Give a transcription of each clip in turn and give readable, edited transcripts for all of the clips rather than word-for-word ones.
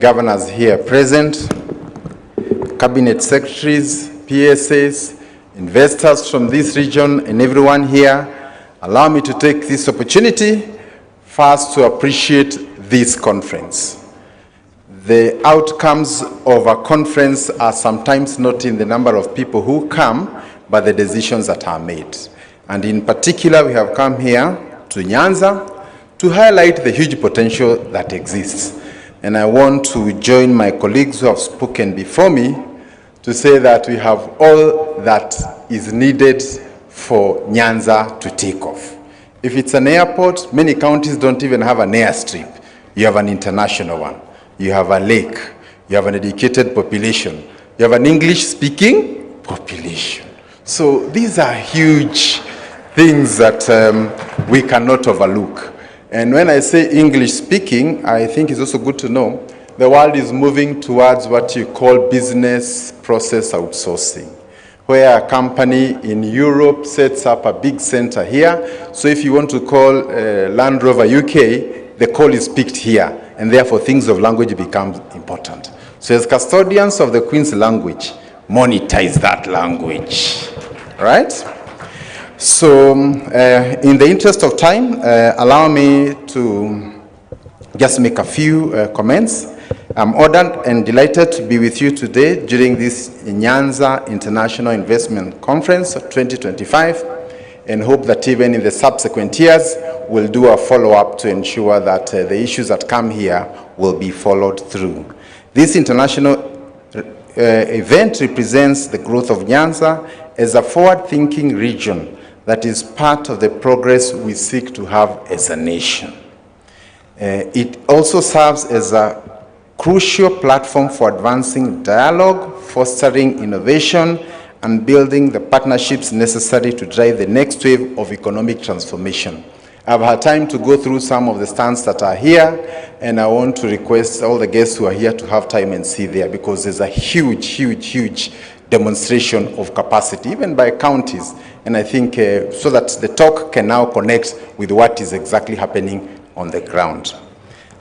governors here present, cabinet secretaries, PSAs, investors from this region, and everyone here, allow me to take this opportunity first to appreciate this conference. The outcomes of a conference are sometimes not in the number of people who come, but the decisions that are made. And in particular, we have come here to Nyanza to highlight the huge potential that exists. And I want to join my colleagues who have spoken before me to say that we have all that is needed for Nyanza to take off. If it's an airport, many counties don't even have an airstrip. You have an international one. You have a lake. You have an educated population. You have an English-speaking population. So these are huge things that we cannot overlook. And when I say English-speaking, I think it's also good to know the world is moving towards what you call business process outsourcing, where a company in Europe sets up a big center here. So if you want to call Land Rover UK, the call is picked here, and therefore things of language become important. So as custodians of the Queen's language, monetize that language, right? So in the interest of time, allow me to just make a few comments. I'm honored and delighted to be with you today during this Nyanza International Investment Conference of 2025, and hope that even in the subsequent years, we'll do a follow-up to ensure that the issues that come here will be followed through. This international event represents the growth of Nyanza as a forward-thinking region that is part of the progress we seek to have as a nation. It also serves as a crucial platform for advancing dialogue, fostering innovation, and building the partnerships necessary to drive the next wave of economic transformation. I've had time to go through some of the stands that are here, and I want to request all the guests who are here to have time and see there, because there's a huge, huge, huge demonstration of capacity, even by counties. And I think so that the talk can now connect with what is exactly happening on the ground.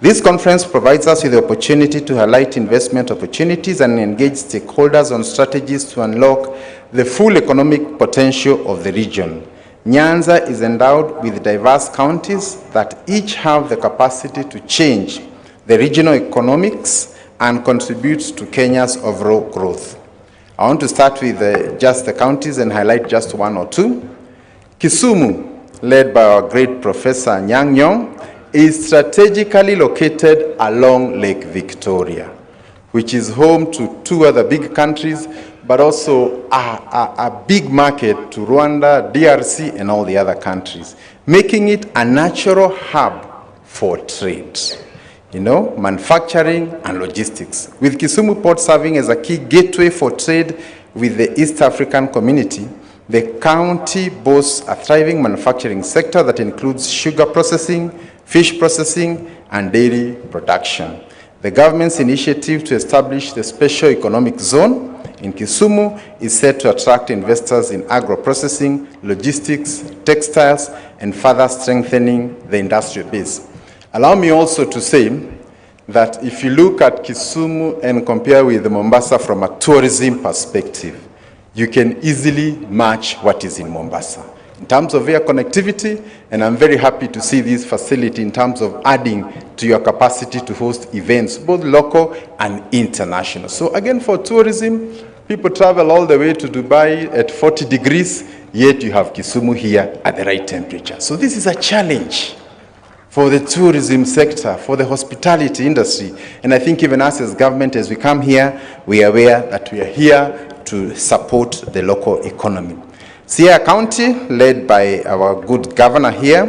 This conference provides us with the opportunity to highlight investment opportunities and engage stakeholders on strategies to unlock the full economic potential of the region. Nyanza is endowed with diverse counties that each have the capacity to change the regional economics and contribute to Kenya's overall growth. I want to start with just the counties and highlight just one or two. Kisumu, led by our great Professor Anyang' Nyong'o, is strategically located along Lake Victoria, which is home to two other big countries, but also a big market to Rwanda, DRC, and all the other countries, making it a natural hub for trade, manufacturing and logistics. With Kisumu Port serving as a key gateway for trade with the East African community, the county boasts a thriving manufacturing sector that includes sugar processing, fish processing, and dairy production. The government's initiative to establish the Special Economic Zone in Kisumu is set to attract investors in agro-processing, logistics, textiles, and further strengthening the industrial base. Allow me also to say that if you look at Kisumu and compare with Mombasa from a tourism perspective, you can easily match what is in Mombasa in terms of air connectivity, and I'm very happy to see this facility in terms of adding to your capacity to host events, both local and international. So again, for tourism, people travel all the way to Dubai at 40 degrees, yet you have Kisumu here at the right temperature. So this is a challenge for the tourism sector, for the hospitality industry. And I think even us as government, as we come here, we are aware that we are here to support the local economy. Siaya County, led by our good governor here,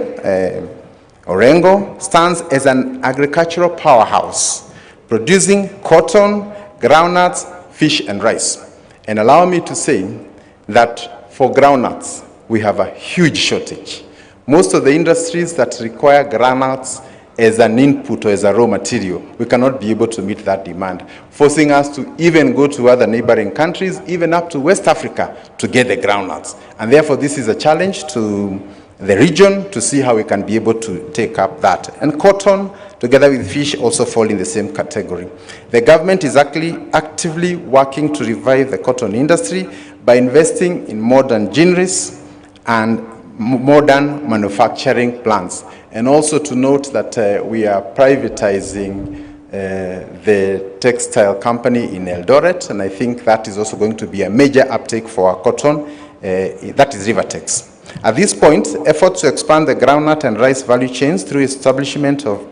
Orengo, stands as an agricultural powerhouse, producing cotton, groundnuts, fish, and rice. And allow me to say that for groundnuts, we have a huge shortage. Most of the industries that require groundnuts as an input or as a raw material, we cannot be able to meet that demand, forcing us to even go to other neighboring countries, even up to West Africa, to get the groundnuts. And therefore, this is a challenge to the region to see how we can be able to take up that. And cotton, together with fish, also fall in the same category. The government is actively working to revive the cotton industry by investing in modern ginneries and modern manufacturing plants. And also to note that we are privatizing the textile company in Eldoret, and I think that is also going to be a major uptake for our cotton, that is Rivertex. At this point, efforts to expand the groundnut and rice value chains through establishment of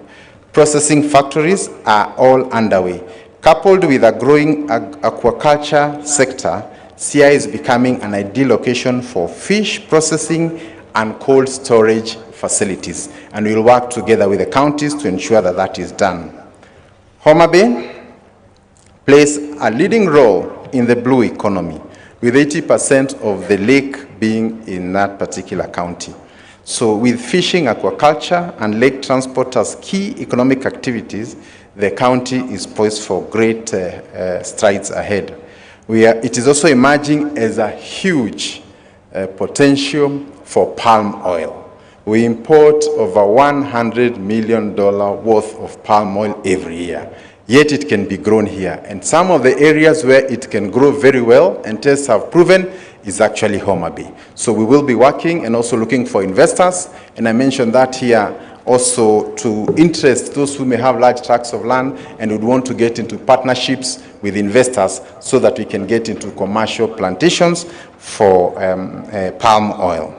processing factories are all underway. Coupled with a growing aquaculture sector, Siaya is becoming an ideal location for fish processing and cold storage facilities, and we will work together with the counties to ensure that that is done. Homa Bay plays a leading role in the blue economy, with 80% of the lake being in that particular county. So with fishing, aquaculture, and lake transport as key economic activities, the county is poised for great strides ahead. It is also emerging as a huge potential for palm oil. We import over $100 million worth of palm oil every year, yet it can be grown here. And some of the areas where it can grow very well, and tests have proven, is actually Homa Bay. So we will be working and also looking for investors, and I mentioned that here also to interest those who may have large tracts of land and would want to get into partnerships with investors so that we can get into commercial plantations for palm oil.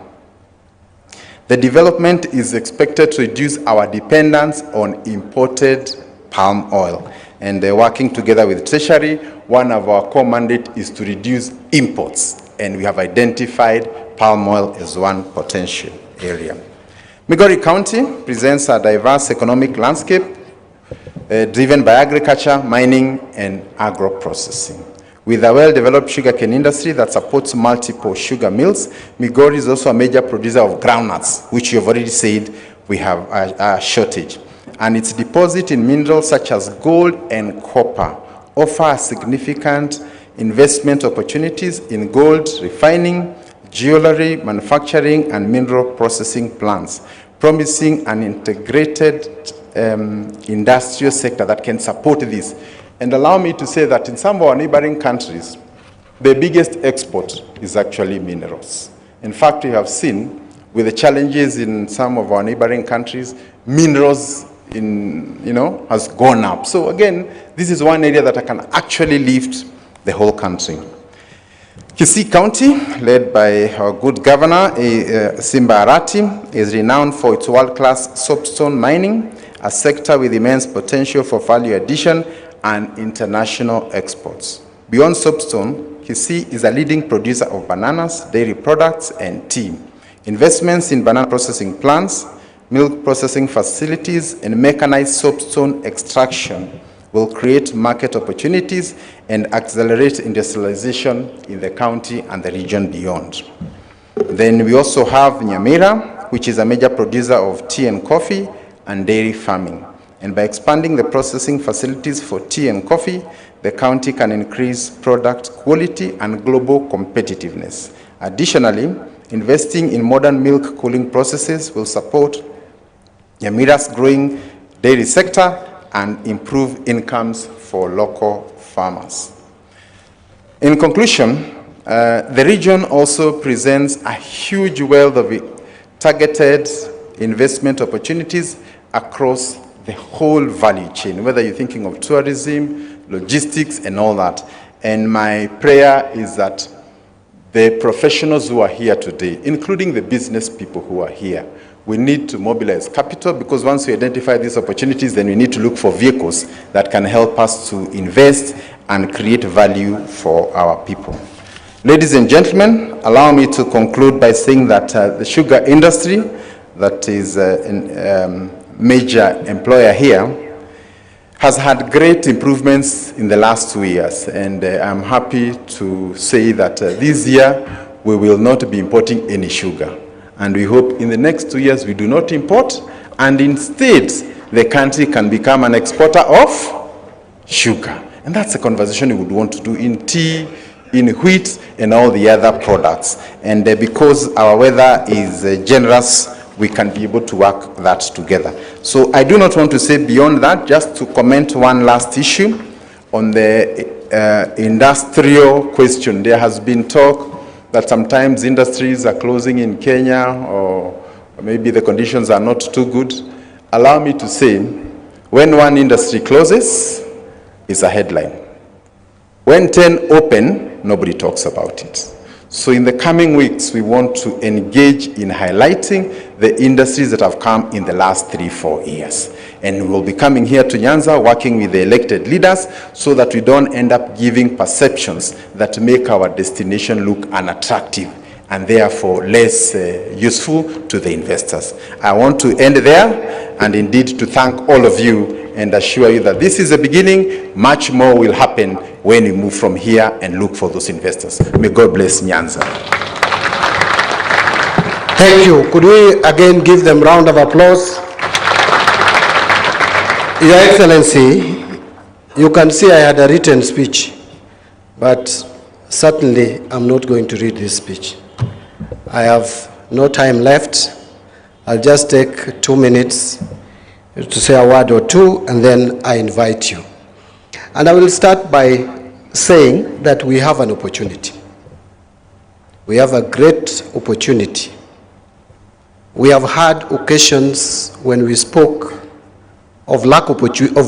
The development is expected to reduce our dependence on imported palm oil. And working together with Treasury, one of our core mandates is to reduce imports. And we have identified palm oil as one potential area. Migori County presents a diverse economic landscape driven by agriculture, mining, and agro-processing. With a well-developed sugarcane industry that supports multiple sugar mills, Migori is also a major producer of groundnuts, which you've already said we have a shortage. And its deposit in minerals such as gold and copper offer significant investment opportunities in gold refining, jewelry manufacturing, and mineral processing plants, promising an integrated industrial sector that can support this. And allow me to say that in some of our neighboring countries, the biggest export is actually minerals. In fact, we have seen with the challenges in some of our neighboring countries, minerals has gone up. So again, this is one area that I can actually lift the whole country. Kisii County, led by our good governor, Simba Arati, is renowned for its world-class soapstone mining, a sector with immense potential for value addition and international exports. Beyond soapstone, Kisii is a leading producer of bananas, dairy products, and tea. Investments in banana processing plants, milk processing facilities, and mechanized soapstone extraction will create market opportunities and accelerate industrialization in the county and the region beyond. Then we also have Nyamira, which is a major producer of tea and coffee and dairy farming. And by expanding the processing facilities for tea and coffee, the county can increase product quality and global competitiveness. Additionally, investing in modern milk cooling processes will support Nyamira's growing dairy sector and improve incomes for local farmers. In conclusion, the region also presents a huge wealth of targeted investment opportunities across the whole value chain, whether you're thinking of tourism, logistics, and all that. And my prayer is that the professionals who are here today, including the business people who are here, we need to mobilize capital, because once we identify these opportunities, then we need to look for vehicles that can help us to invest and create value for our people. Ladies and gentlemen, allow me to conclude by saying that the sugar industry, that is a major employer here, has had great improvements in the last 2 years. And I'm happy to say that this year we will not be importing any sugar. And we hope in the next 2 years we do not import, and instead the country can become an exporter of sugar. And that's a conversation we would want to do in tea, in wheat and all the other products. And because our weather is generous, we can be able to work that together. So I do not want to say beyond that, just to comment one last issue on the industrial question. There has been talk that sometimes industries are closing in Kenya, or maybe the conditions are not too good. Allow me to say, when one industry closes, it's a headline. When 10 open, nobody talks about it. So in the coming weeks, we want to engage in highlighting the industries that have come in the last 3-4 years. And we will be coming here to Nyanza, working with the elected leaders, so that we don't end up giving perceptions that make our destination look unattractive and therefore less useful to the investors. I want to end there, and indeed to thank all of you and assure you that this is the beginning. Much more will happen when we move from here and look for those investors. May God bless Nyanza. Thank you. Could we again give them a round of applause? Your Excellency, you can see I had a written speech, but certainly I'm not going to read this speech. I have no time left. I'll just take 2 minutes to say a word or two, and then I invite you. And I will start by saying that we have an opportunity. We have a great opportunity. We have had occasions when we spoke of lack of opportunity.